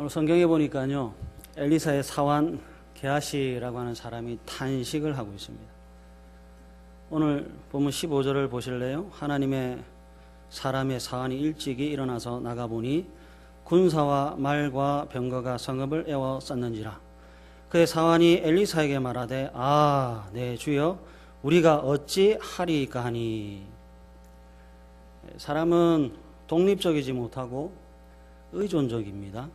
오늘 성경에 보니까요, 엘리사의 사환 게하시라고 하는 사람이 탄식을 하고 있습니다. 오늘 본문 15절을 보실래요? 하나님의 사람의 사환이 일찍이 일어나서 나가보니 군사와 말과 병거가 성읍을 에워쌌는지라. 그의 사환이 엘리사에게 말하되, 네 주여, 우리가 어찌 하리이까 하니. 사람은 독립적이지 못하고 의존적입니다.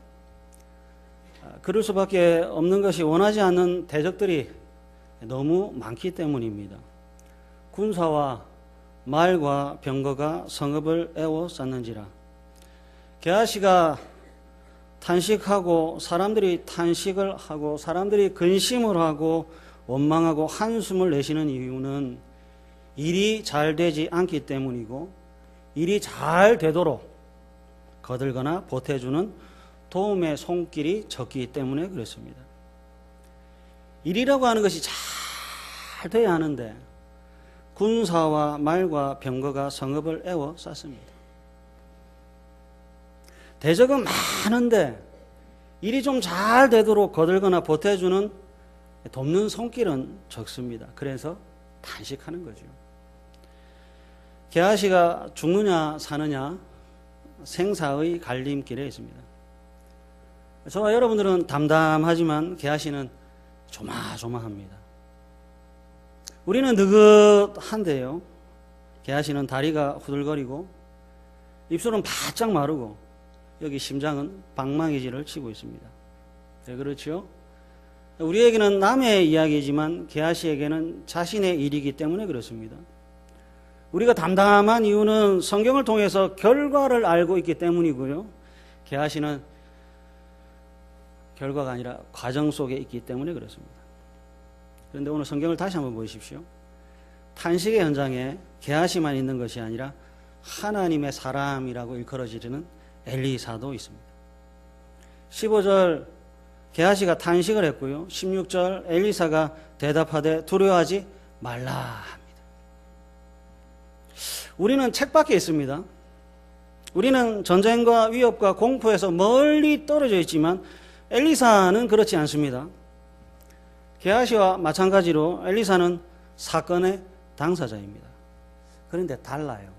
그럴 수밖에 없는 것이 원하지 않는 대적들이 너무 많기 때문입니다. 군사와 말과 병거가 성읍을 에워쌌는지라. 게하시가 탄식하고 사람들이 탄식을 하고 사람들이 근심을 하고 원망하고 한숨을 내쉬는 이유는 일이 잘 되지 않기 때문이고, 일이 잘 되도록 거들거나 보태주는 도움의 손길이 적기 때문에 그렇습니다. 일이라고 하는 것이 잘 돼야 하는데 군사와 말과 병거가 성읍을 에워쌌습니다. 대적은 많은데 일이 좀 잘 되도록 거들거나 보태주는 돕는 손길은 적습니다. 그래서 탄식하는 거죠. 게하시가 죽느냐 사느냐 생사의 갈림길에 있습니다. 저와 여러분들은 담담하지만 게하시는 조마조마합니다. 우리는 느긋한데요, 게하시는 다리가 후들거리고 입술은 바짝 마르고 여기 심장은 방망이질을 치고 있습니다. 네, 그렇죠? 우리에게는 남의 이야기지만 게하시에게는 자신의 일이기 때문에 그렇습니다. 우리가 담담한 이유는 성경을 통해서 결과를 알고 있기 때문이고요, 게하시는 결과가 아니라 과정 속에 있기 때문에 그렇습니다. 그런데 오늘 성경을 다시 한번 보십시오. 탄식의 현장에 게하시만 있는 것이 아니라 하나님의 사람이라고 일컬어지는 엘리사도 있습니다. 15절 게하시가 탄식을 했고요, 16절 엘리사가 대답하되 두려워하지 말라 합니다. 우리는 책밖에 있습니다. 우리는 전쟁과 위협과 공포에서 멀리 떨어져 있지만 엘리사는 그렇지 않습니다. 게하시와 마찬가지로 엘리사는 사건의 당사자입니다. 그런데 달라요.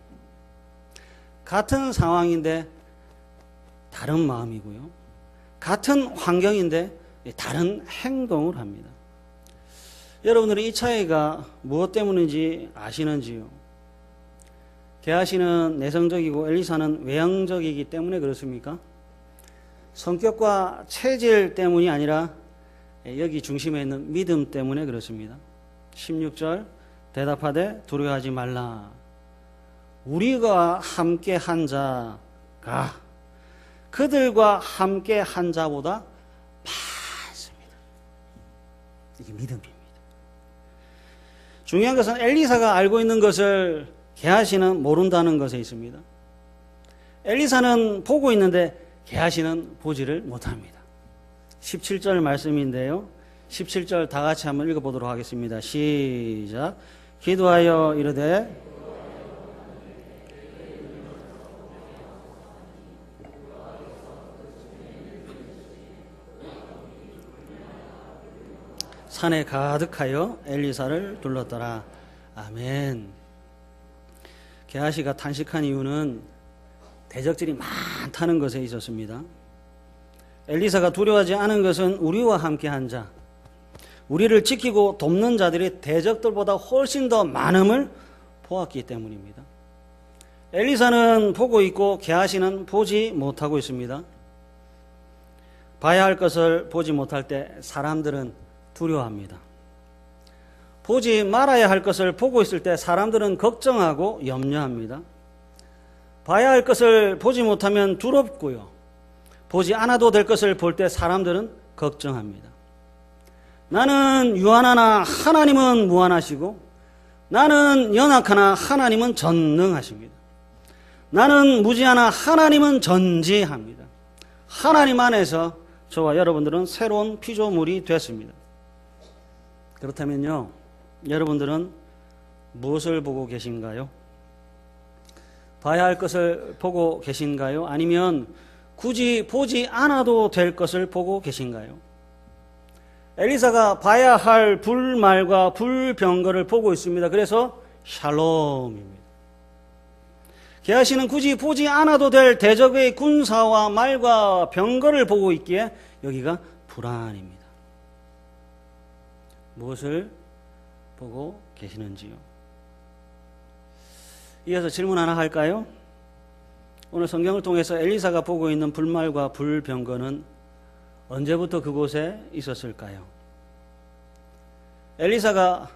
같은 상황인데 다른 마음이고요, 같은 환경인데 다른 행동을 합니다. 여러분들은 이 차이가 무엇 때문인지 아시는지요? 게하시는 내성적이고 엘리사는 외형적이기 때문에 그렇습니까? 성격과 체질 때문이 아니라 여기 중심에 있는 믿음 때문에 그렇습니다. 16절 대답하되 두려워하지 말라. 우리가 함께 한 자가 그들과 함께 한 자보다 많습니다. 이게 믿음입니다. 중요한 것은 엘리사가 알고 있는 것을 게하시는 모른다는 것에 있습니다. 엘리사는 보고 있는데 게하시는 보지를 못합니다. 17절 말씀인데요, 17절 다 같이 한번 읽어보도록 하겠습니다. 시작. 기도하여 이르되 산에 가득하여 엘리사를 둘렀더라. 아멘. 게하시가 탄식한 이유는 대적들이 많다는 것에 있었습니다. 엘리사가 두려워하지 않은 것은 우리와 함께한 자, 우리를 지키고 돕는 자들이 대적들보다 훨씬 더 많음을 보았기 때문입니다. 엘리사는 보고 있고 게하시는 보지 못하고 있습니다. 봐야 할 것을 보지 못할 때 사람들은 두려워합니다. 보지 말아야 할 것을 보고 있을 때 사람들은 걱정하고 염려합니다. 봐야 할 것을 보지 못하면 두렵고요, 보지 않아도 될 것을 볼 때 사람들은 걱정합니다. 나는 유한하나 하나님은 무한하시고, 나는 연약하나 하나님은 전능하십니다. 나는 무지하나 하나님은 전지합니다. 하나님 안에서 저와 여러분들은 새로운 피조물이 됐습니다. 그렇다면요, 여러분들은 무엇을 보고 계신가요? 봐야 할 것을 보고 계신가요? 아니면 굳이 보지 않아도 될 것을 보고 계신가요? 엘리사가 봐야 할 불말과 불병거를 보고 있습니다. 그래서 샬롬입니다. 게하시는 굳이 보지 않아도 될 대적의 군사와 말과 병거를 보고 있기에 여기가 불안입니다. 무엇을 보고 계시는지요? 이어서 질문 하나 할까요? 오늘 성경을 통해서 엘리사가 보고 있는 불말과 불병거는 언제부터 그곳에 있었을까요? 엘리사가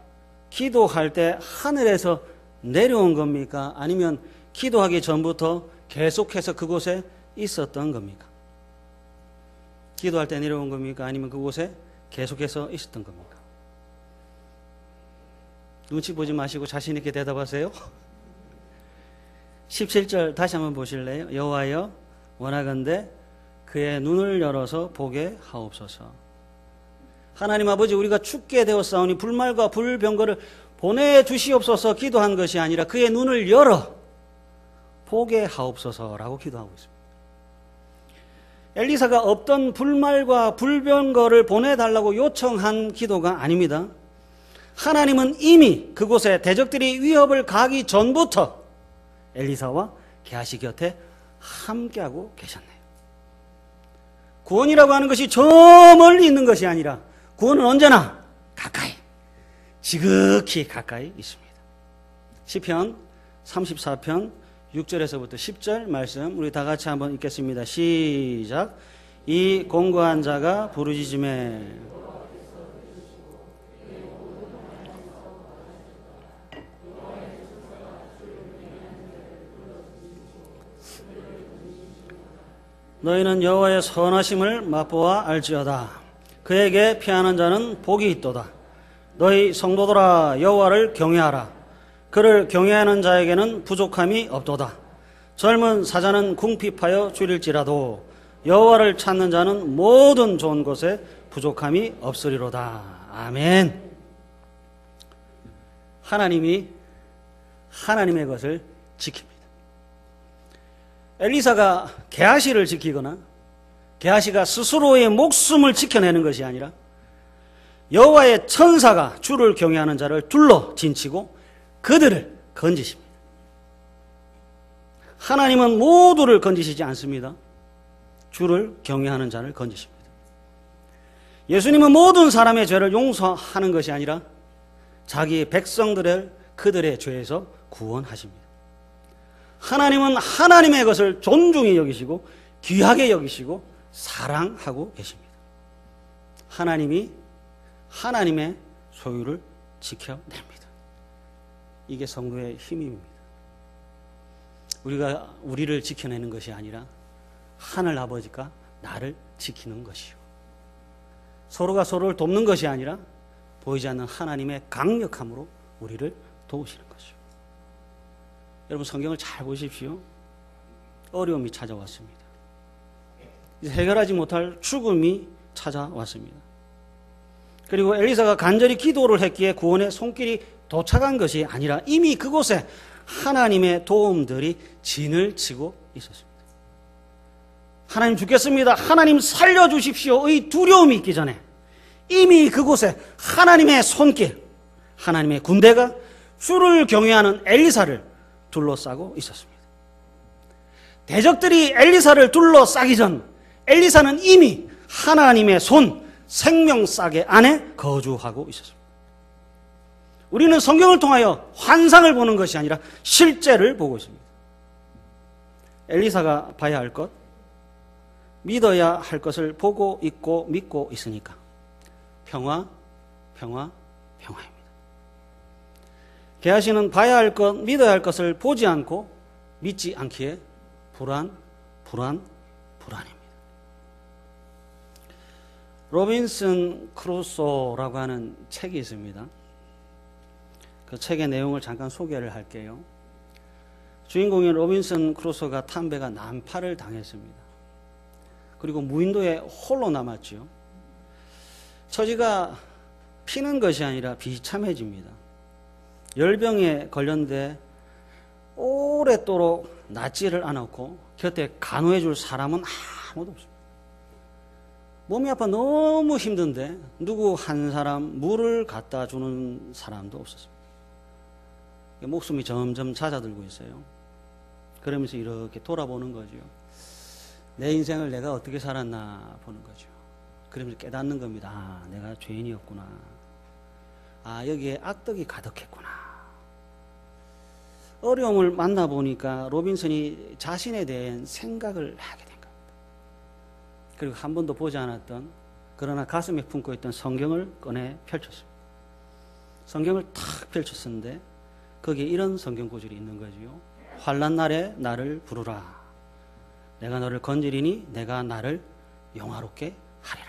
기도할 때 하늘에서 내려온 겁니까? 아니면 기도하기 전부터 계속해서 그곳에 있었던 겁니까? 기도할 때 내려온 겁니까? 아니면 그곳에 계속해서 있었던 겁니까? 눈치 보지 마시고 자신 있게 대답하세요. 17절 다시 한번 보실래요? 여호와여 원하건대 그의 눈을 열어서 보게 하옵소서. 하나님 아버지, 우리가 죽게 되었사오니 불말과 불병거를 보내주시옵소서 기도한 것이 아니라 그의 눈을 열어 보게 하옵소서라고 기도하고 있습니다. 엘리사가 없던 불말과 불병거를 보내달라고 요청한 기도가 아닙니다. 하나님은 이미 그곳에 대적들이 위협을 가기 전부터 엘리사와 게하시 곁에 함께하고 계셨네요. 구원이라고 하는 것이 저 멀리 있는 것이 아니라 구원은 언제나 가까이, 지극히 가까이 있습니다. 시편 34편 6절에서부터 10절 말씀 우리 다 같이 한번 읽겠습니다. 시작. 이 공고한 자가 부르짖음에 너희는 여호와의 선하심을 맛보아 알지어다. 그에게 피하는 자는 복이 있도다. 너희 성도들아 여호와를 경외하라. 그를 경외하는 자에게는 부족함이 없도다. 젊은 사자는 궁핍하여 줄일지라도 여호와를 찾는 자는 모든 좋은 것에 부족함이 없으리로다. 아멘. 하나님이 하나님의 것을 지킵니다. 엘리사가 게하시를 지키거나 게하시가 스스로의 목숨을 지켜내는 것이 아니라 여호와의 천사가 주를 경외하는 자를 둘러 진치고 그들을 건지십니다. 하나님은 모두를 건지시지 않습니다. 주를 경외하는 자를 건지십니다. 예수님은 모든 사람의 죄를 용서하는 것이 아니라 자기 백성들을 그들의 죄에서 구원하십니다. 하나님은 하나님의 것을 존중히 여기시고 귀하게 여기시고 사랑하고 계십니다. 하나님이 하나님의 소유를 지켜냅니다. 이게 성도의 힘입니다. 우리가 우리를 지켜내는 것이 아니라 하늘 아버지가 나를 지키는 것이요. 서로가 서로를 돕는 것이 아니라 보이지 않는 하나님의 강력함으로 우리를 도우시는 것이요. 여러분 성경을 잘 보십시오. 어려움이 찾아왔습니다. 해결하지 못할 죽음이 찾아왔습니다. 그리고 엘리사가 간절히 기도를 했기에 구원의 손길이 도착한 것이 아니라 이미 그곳에 하나님의 도움들이 진을 치고 있었습니다. 하나님 죽겠습니다. 하나님 살려주십시오의 두려움이 있기 전에 이미 그곳에 하나님의 손길, 하나님의 군대가 주를 경외하는 엘리사를 둘러싸고 있었습니다. 대적들이 엘리사를 둘러싸기 전 엘리사는 이미 하나님의 손, 생명싸개 안에 거주하고 있었습니다. 우리는 성경을 통하여 환상을 보는 것이 아니라 실제를 보고 있습니다. 엘리사가 봐야 할 것, 믿어야 할 것을 보고 있고 믿고 있으니까 평화, 평화, 평화입니다. 게하시는 봐야 할 것, 믿어야 할 것을 보지 않고 믿지 않기에 불안, 불안, 불안입니다. 로빈슨 크루소라고 하는 책이 있습니다. 그 책의 내용을 잠깐 소개를 할게요. 주인공인 로빈슨 크루소가 탄 배가 난파를 당했습니다. 그리고 무인도에 홀로 남았죠. 처지가 피는 것이 아니라 비참해집니다. 열병에 걸렸는데 오랫도록 낫지를 않았고 곁에 간호해 줄 사람은 아무도 없습니다. 몸이 아파 너무 힘든데 누구 한 사람 물을 갖다 주는 사람도 없었습니다. 목숨이 점점 잦아들고 있어요. 그러면서 이렇게 돌아보는 거죠. 내 인생을 내가 어떻게 살았나 보는 거죠. 그러면서 깨닫는 겁니다. 아, 내가 죄인이었구나. 아, 여기에 악덕이 가득했구나. 어려움을 만나보니까 로빈슨이 자신에 대한 생각을 하게 된 겁니다. 그리고 한 번도 보지 않았던, 그러나 가슴에 품고 있던 성경을 꺼내 펼쳤습니다. 성경을 탁 펼쳤었는데 거기에 이런 성경 구절이 있는 거지요. 환난 날에 나를 부르라. 내가 너를 건지리니 내가 나를 영화롭게 하리라.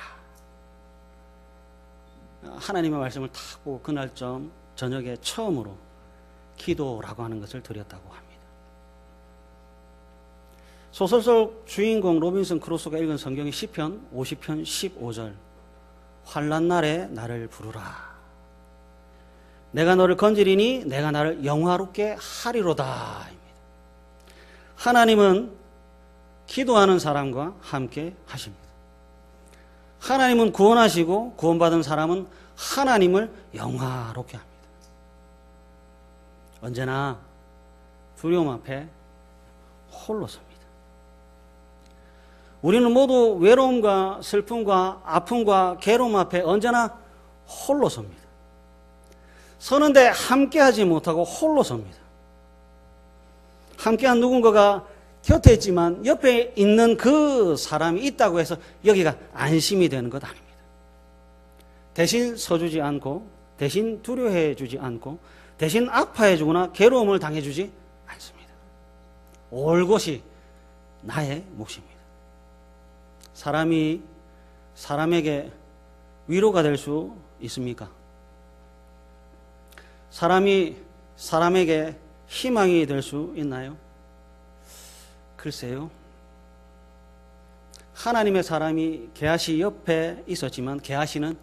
하나님의 말씀을 탁 보고 그날쯤 저녁에 처음으로 기도라고 하는 것을 드렸다고 합니다. 소설 속 주인공 로빈슨 크루소가 읽은 성경이 시편 50편 15절. 환난 날에 나를 부르라. 내가 너를 건지리니 내가 나를 영화롭게 하리로다. 하나님은 기도하는 사람과 함께 하십니다. 하나님은 구원하시고 구원받은 사람은 하나님을 영화롭게 합니다. 언제나 두려움 앞에 홀로 섭니다. 우리는 모두 외로움과 슬픔과 아픔과 괴로움 앞에 언제나 홀로 섭니다. 서는데 함께하지 못하고 홀로 섭니다. 함께한 누군가가 곁에 있지만 옆에 있는 그 사람이 있다고 해서 여기가 안심이 되는 것 아닙니다. 대신 서주지 않고, 대신 두려워해 주지 않고, 대신 아파해 주거나 괴로움을 당해 주지 않습니다. 올 곳이 나의 몫입니다. 사람이 사람에게 위로가 될 수 있습니까? 사람이 사람에게 희망이 될 수 있나요? 글쎄요. 하나님의 사람이 게하시 옆에 있었지만 게하시는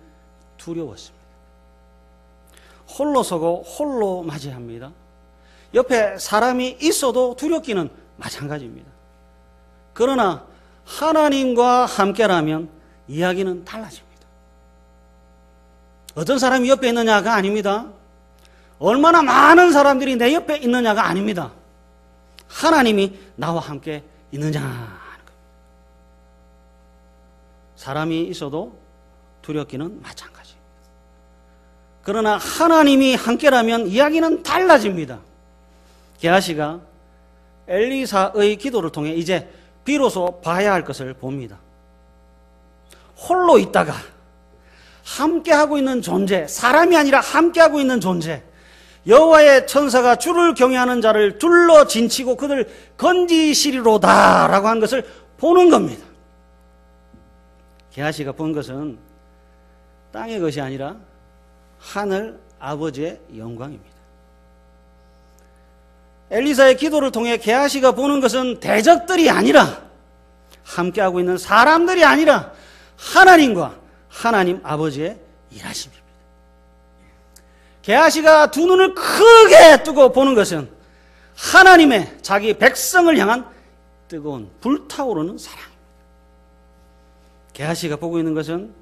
두려웠습니다. 홀로 서고 홀로 맞이합니다. 옆에 사람이 있어도 두렵기는 마찬가지입니다. 그러나 하나님과 함께라면 이야기는 달라집니다. 어떤 사람이 옆에 있느냐가 아닙니다. 얼마나 많은 사람들이 내 옆에 있느냐가 아닙니다. 하나님이 나와 함께 있느냐 하는 겁니다. 사람이 있어도 두렵기는 마찬가지입니다. 그러나 하나님이 함께라면 이야기는 달라집니다. 게하시가 엘리사의 기도를 통해 이제 비로소 봐야 할 것을 봅니다. 홀로 있다가 함께하고 있는 존재, 사람이 아니라 함께하고 있는 존재, 여호와의 천사가 주를 경외하는 자를 둘러 진치고 그들 건지시리로다 라고 한 것을 보는 겁니다. 게하시가 본 것은 땅의 것이 아니라 하늘 아버지의 영광입니다. 엘리사의 기도를 통해 게하시가 보는 것은 대적들이 아니라, 함께하고 있는 사람들이 아니라 하나님과 하나님 아버지의 일하심입니다. 게하시가 두 눈을 크게 뜨고 보는 것은 하나님의 자기 백성을 향한 뜨거운 불타오르는 사랑입니다. 게하시가 보고 있는 것은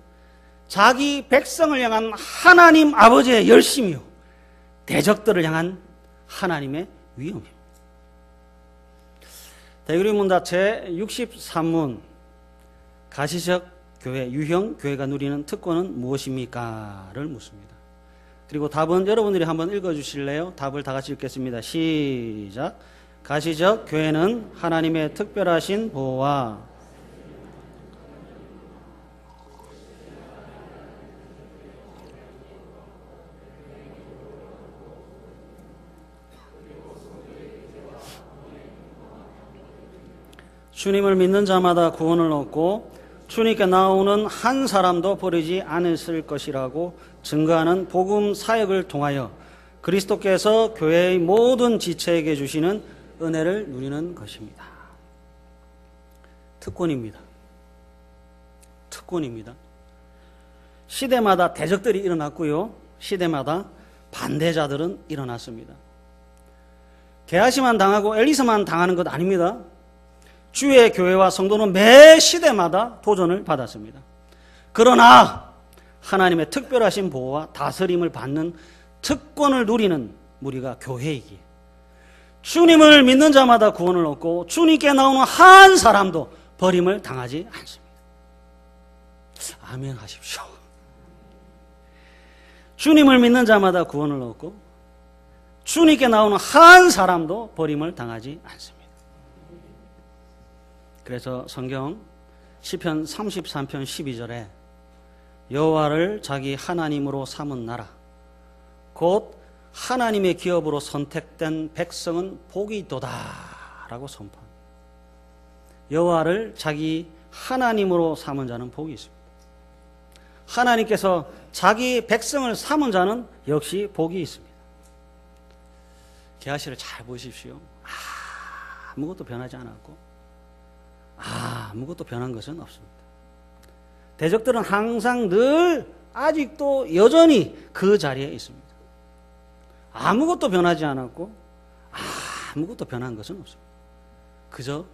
자기 백성을 향한 하나님 아버지의 열심이요, 대적들을 향한 하나님의 위엄입니다. 대교리문답 제63문 가시적 교회, 유형 교회가 누리는 특권은 무엇입니까? 를 묻습니다. 그리고 답은 여러분들이 한번 읽어주실래요? 답을 다 같이 읽겠습니다. 시작. 가시적 교회는 하나님의 특별하신 보호와 주님을 믿는 자마다 구원을 얻고 주님께 나오는 한 사람도 버리지 않으실 것이라고 증거하는 복음 사역을 통하여 그리스도께서 교회의 모든 지체에게 주시는 은혜를 누리는 것입니다. 특권입니다. 특권입니다. 시대마다 대적들이 일어났고요, 시대마다 반대자들은 일어났습니다. 게하시만 당하고 엘리사만 당하는 것 아닙니다. 주의 교회와 성도는 매 시대마다 도전을 받았습니다. 그러나 하나님의 특별하신 보호와 다스림을 받는 특권을 누리는 무리가 교회이기에 주님을 믿는 자마다 구원을 얻고 주님께 나오는 한 사람도 버림을 당하지 않습니다. 아멘 하십시오. 주님을 믿는 자마다 구원을 얻고 주님께 나오는 한 사람도 버림을 당하지 않습니다. 그래서 성경 시편 33편 12절에 여호와를 자기 하나님으로 삼은 나라 곧 하나님의 기업으로 선택된 백성은 복이 있도다 라고 선포합니다. 여호와를 자기 하나님으로 삼은 자는 복이 있습니다. 하나님께서 자기 백성을 삼은 자는 역시 복이 있습니다. 게하시를 잘 보십시오. 아무것도 변하지 않았고 아무것도 변한 것은 없습니다. 대적들은 항상 늘 아직도 여전히 그 자리에 있습니다. 아무것도 변하지 않았고 아무것도 변한 것은 없습니다. 그저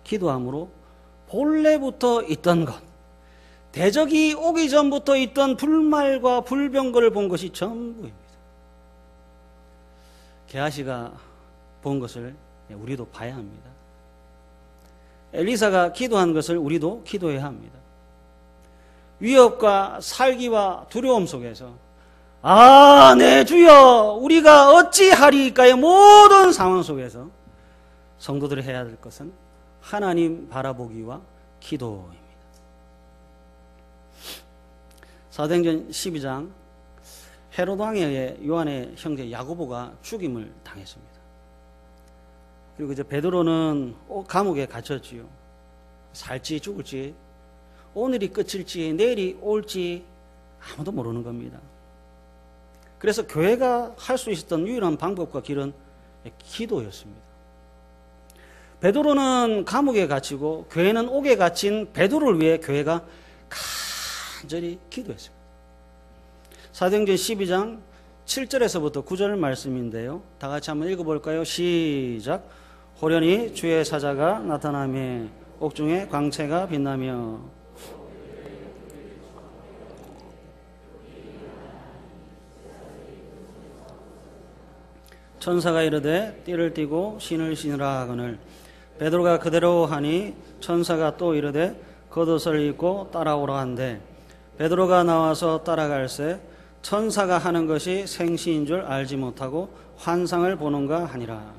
기도함으로 본래부터 있던 것, 대적이 오기 전부터 있던 불말과 불병거를 본 것이 전부입니다. 게하시가 본 것을 우리도 봐야 합니다. 엘리사가 기도한 것을 우리도 기도해야 합니다. 위협과 살기와 두려움 속에서 내 주여 우리가 어찌하리까의 모든 상황 속에서 성도들이 해야 될 것은 하나님 바라보기와 기도입니다. 사도행전 12장 헤롯 왕에 의해 요한의 형제 야고보가 죽임을 당했습니다. 그리고 이제 베드로는 감옥에 갇혔지요. 살지 죽을지 오늘이 끝일지 내일이 올지 아무도 모르는 겁니다. 그래서 교회가 할 수 있었던 유일한 방법과 길은 기도였습니다. 베드로는 감옥에 갇히고 교회는 옥에 갇힌 베드로를 위해 교회가 간절히 기도했습니다. 사도행전 12장 7절에서부터 9절 말씀인데요. 다 같이 한번 읽어볼까요? 시작. 호련히 주의 사자가 나타나며 옥중에 광채가 빛나며 천사가 이르되 띠를 띠고 신을 신으라 하거늘 베드로가 그대로 하니 천사가 또 이르되 겉옷을 입고 따라오라 한대 베드로가 나와서 따라갈새 천사가 하는 것이 생시인 줄 알지 못하고 환상을 보는가 하니라.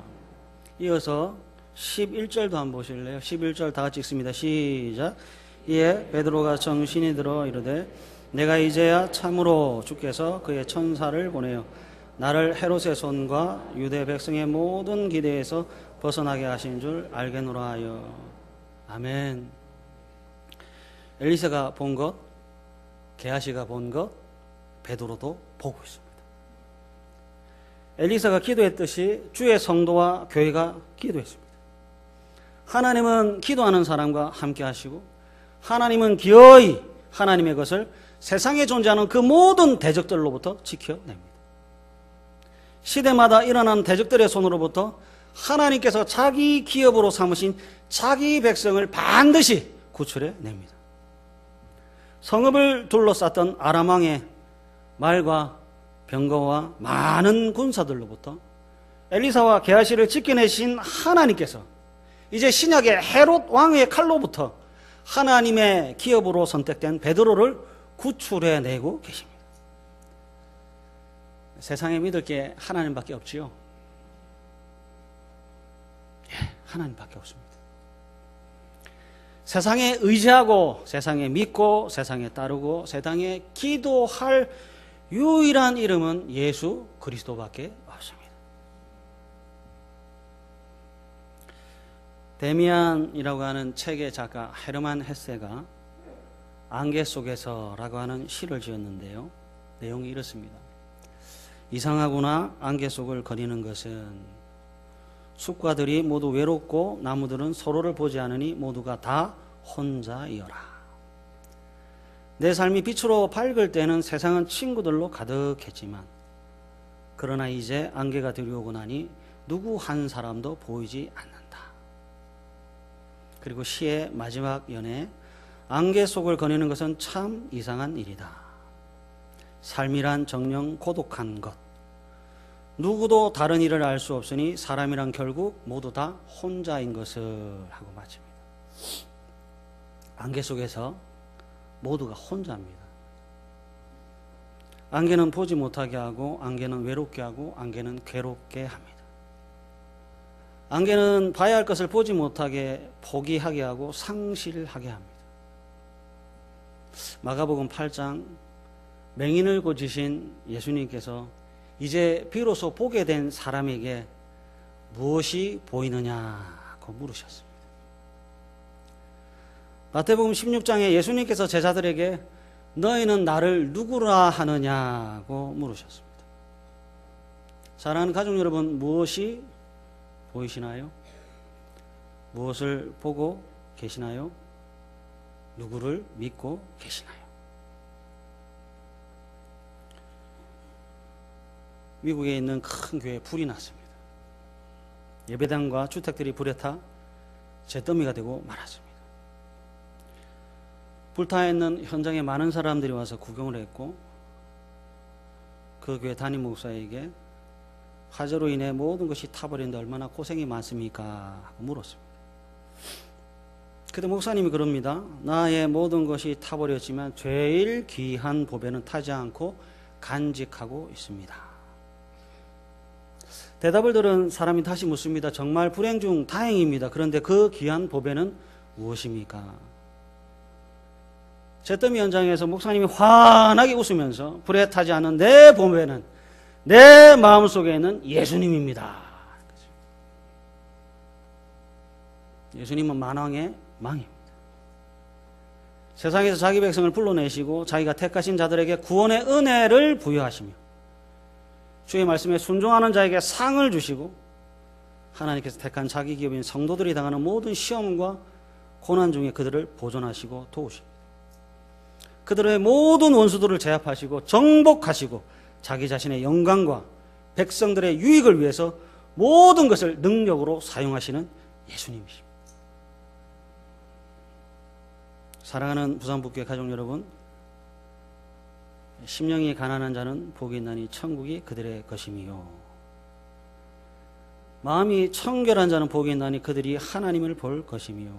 이어서 11절도 한번 보실래요? 11절 다 같이 읽습니다. 시작. 이에 베드로가 정신이 들어 이르되 내가 이제야 참으로 주께서 그의 천사를 보내어 나를 헤롯의 손과 유대 백성의 모든 기대에서 벗어나게 하신 줄 알겠노라 하여. 아멘. 엘리사가 본 것, 게하시가 본 것, 베드로도 보고 있습니다. 엘리사가 기도했듯이 주의 성도와 교회가 기도했습니다. 하나님은 기도하는 사람과 함께 하시고 하나님은 기어이 하나님의 것을 세상에 존재하는 그 모든 대적들로부터 지켜냅니다. 시대마다 일어난 대적들의 손으로부터 하나님께서 자기 기업으로 삼으신 자기 백성을 반드시 구출해 냅니다. 성읍을 둘러쌌던 아람 왕의 말과 병거와 많은 군사들로부터 엘리사와 게하시를 지켜내신 하나님께서 이제 신약의 헤롯 왕의 칼로부터 하나님의 기업으로 선택된 베드로를 구출해내고 계십니다. 세상에 믿을 게 하나님밖에 없지요. 하나님밖에 없습니다. 세상에 의지하고 세상에 믿고 세상에 따르고 세상에 기도할 유일한 이름은 예수 그리스도밖에 없습니다. 데미안이라고 하는 책의 작가 헤르만 헤세가 안개 속에서라고 하는 시를 지었는데요. 내용이 이렇습니다. 이상하구나 안개 속을 거리는 것은 숲과들이 모두 외롭고 나무들은 서로를 보지 않으니 모두가 다 혼자이어라. 내 삶이 빛으로 밝을 때는 세상은 친구들로 가득했지만 그러나 이제 안개가 들여오고 나니 누구 한 사람도 보이지 않는다. 그리고 시의 마지막 연에 안개 속을 거니는 것은 참 이상한 일이다. 삶이란 정녕 고독한 것. 누구도 다른 일을 알 수 없으니 사람이란 결국 모두 다 혼자인 것을 하고 마칩니다. 안개 속에서 모두가 혼자입니다. 안개는 보지 못하게 하고, 안개는 외롭게 하고, 안개는 괴롭게 합니다. 안개는 봐야 할 것을 보지 못하게 포기하게 하고 상실하게 합니다. 마가복음 8장 맹인을 고치신 예수님께서 이제 비로소 보게 된 사람에게 무엇이 보이느냐고 물으셨습니다. 마태복음 16장에 예수님께서 제자들에게 너희는 나를 누구라 하느냐고 물으셨습니다. 사랑하는 가족 여러분, 무엇이 보이시나요? 무엇을 보고 계시나요? 누구를 믿고 계시나요? 미국에 있는 큰 교회에 불이 났습니다. 예배당과 주택들이 불에 타 잿더미가 되고 말았습니다. 불타 있는 현장에 많은 사람들이 와서 구경을 했고, 그 교회 담임 목사에게 화재로 인해 모든 것이 타버리는데 얼마나 고생이 많습니까? 하고 물었습니다. 그때 목사님이 그럽니다. 나의 모든 것이 타버렸지만 제일 귀한 보배는 타지 않고 간직하고 있습니다. 대답을 들은 사람이 다시 묻습니다. 정말 불행 중 다행입니다. 그런데 그 귀한 보배는 무엇입니까? 잿더미 현장에서 목사님이 환하게 웃으면서 불에 타지 않은 내 보배는 내 마음속에 있는 예수님입니다. 예수님은 만왕의 망입니다. 세상에서 자기 백성을 불러내시고 자기가 택하신 자들에게 구원의 은혜를 부여하시며 주의 말씀에 순종하는 자에게 상을 주시고 하나님께서 택한 자기 기업인 성도들이 당하는 모든 시험과 고난 중에 그들을 보존하시고 도우십니다. 그들의 모든 원수들을 제압하시고 정복하시고 자기 자신의 영광과 백성들의 유익을 위해서 모든 것을 능력으로 사용하시는 예수님이십니다. 사랑하는 부산북교회 가족 여러분, 심령이 가난한 자는 복이 있나니 천국이 그들의 것이며 마음이 청결한 자는 복이 있나니 그들이 하나님을 볼 것이며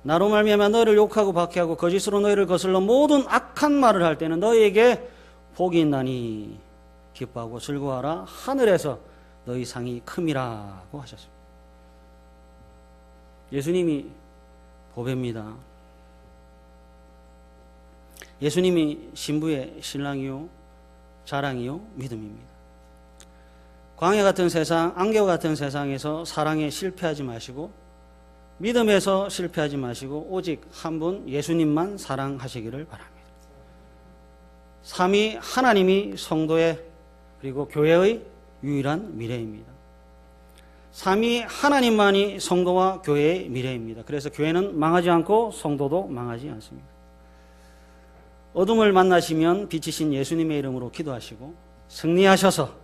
나로 말미암아 너희를 욕하고 박해하고 거짓으로 너희를 거슬러 모든 악한 말을 할 때는 너희에게 복이 있나니 기뻐하고 즐거워하라. 하늘에서 너희 상이 큼이라고 하셨습니다. 예수님이 보배입니다. 예수님이 신부의 신랑이요 자랑이요 믿음입니다. 광야 같은 세상, 안개와 같은 세상에서 사랑에 실패하지 마시고 믿음에서 실패하지 마시고 오직 한 분 예수님만 사랑하시기를 바랍니다. 삼위 하나님이 성도의 그리고 교회의 유일한 미래입니다. 삼위 하나님만이 성도와 교회의 미래입니다. 그래서 교회는 망하지 않고 성도도 망하지 않습니다. 어둠을 만나시면 빛이신 예수님의 이름으로 기도하시고 승리하셔서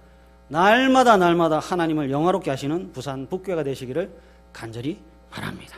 날마다 하나님을 영화롭게 하시는 부산 북교회가 되시기를 간절히 바랍니다.